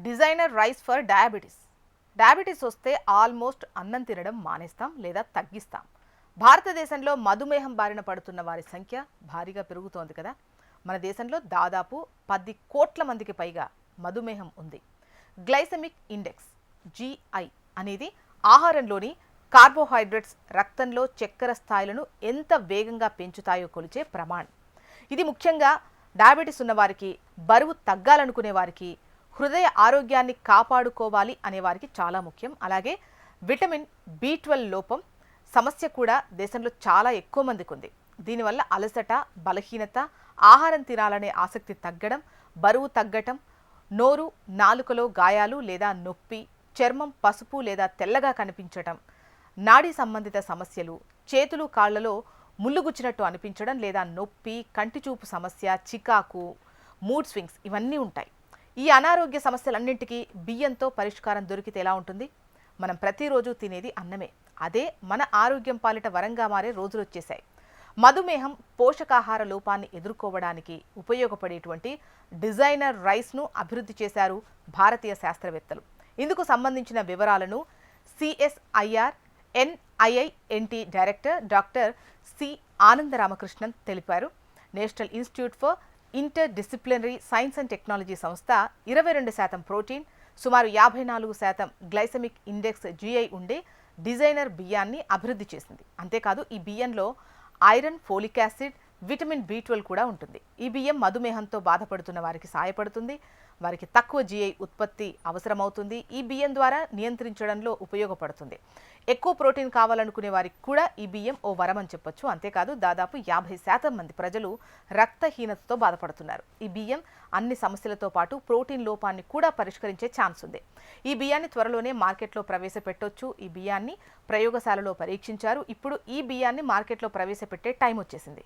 Designer rice for diabetes. Diabetes వస్తే almost అన్నం తినడం మానేస్తాం లేదా తగ్గిస్తాం. భారతదేశంలో మధుమేహం బారిన పడుతున్న వారి సంఖ్య భారీగా పెరుగుతోంది కదా. మన దేశంలో దాదాపు 10 కోట్ల మందికి పైగా మధుమేహం ఉంది. గ్లైసెమిక్ ఇండెక్స్ GI అనేది ఆహారంలోని కార్బోహైడ్రేట్స్ రక్తంలో చక్కెర స్థాయిలను ఎంత వేగంగా పెంచుతాయో కొలిచే ప్రమాణం. ఇది ముఖ్యంగా డయాబెటీస్ ఉన్నవారికి, బరువు తగ్గాలనుకునే వారికి, హృదయ ఆరోగ్యాన్ని కాపాడుకోవాలి అనే వారికి చాలా ముఖ్యం. అలాగే విటమిన్ B12 లోపం సమస్య కూడా దేశంలో చాలా ఎక్కువ మందికి ఉంది. దీనివల్ల అలసట, బలహీనత, ఆహారం తినాలనే ఆసక్తి తగ్గడం, బరువు తగ్గటం, నోరు, నాలుకలో గాయాలు లేదా నొప్పి, చర్మం పసుపు లేదా తెల్లగా కనిపించటం, నాడీ సంబంధిత సమస్యలు, చేతులు కాళ్లలో ముళ్ళుగుచ్చినట్టు అనిపించడం లేదా నొప్పి, కంటిచూపు సమస్య, చికాకు, మూడ్ స్వింగ్స్ ఇవన్నీ ఉంటాయి. ఈ అనారోగ్య సమస్యలన్నింటికీ బియ్యంతో పరిష్కారం దొరికితే ఎలా ఉంటుంది? మనం ప్రతిరోజు తినేది అన్నమే. అదే మన ఆరోగ్యం పాలిట వరంగా మారే రోజులు వచ్చేసాయి. మధుమేహం, పోషకాహార లోపాన్ని ఎదుర్కోవడానికి ఉపయోగపడేటువంటి డిజైనర్ రైస్ను అభివృద్ధి చేశారు భారతీయ శాస్త్రవేత్తలు. ఇందుకు సంబంధించిన వివరాలను CSIR NIINT director doctor C Anandaramakrishnan తెలిపారు. National institute for interdisciplinary science and technology సంస్థ 22% ప్రోటీన్, సుమారు 54% గ్లైసెమిక్ ఇండెక్స్ GI ఉండే డిజైనర్ బియ్యాన్ని అభివృద్ధి చేసింది. అంతేకాదు ఈ బియ్యంలో iron, folic acid, vitamin B12 కూడా ఉంటుంది. ఈ బియ్యం మధుమేహంతో బాధపడుతున్న వారికి సాయపడుతుంది. వారికి తక్కువ GI ఉత్పత్తి అవసరమవుతుంది. ఈ బియ్యం ద్వారా నియంత్రించడంలో ఉపయోగపడుతుంది. ఎక్కువ ప్రోటీన్ కావాలనుకునే వారికి కూడా ఈ బియ్యం ఓ వరం అని చెప్పొచ్చు. అంతేకాదు దాదాపు 50% మంది ప్రజలు రక్తహీనతతో బాధపడుతున్నారు. ఈ బియ్యం అన్ని సమస్యలతో పాటు ప్రోటీన్ లోపాన్ని కూడా పరిష్కరించే ఛాన్స్ ఉంది. ఈ బియ్యాన్ని త్వరలోనే మార్కెట్లో ప్రవేశపెట్టొచ్చు. ఈ బియ్యాన్ని ప్రయోగశాలలో పరీక్షించారు. ఇప్పుడు ఈ బియ్యాన్ని మార్కెట్లో ప్రవేశపెట్టే టైం వచ్చేసింది.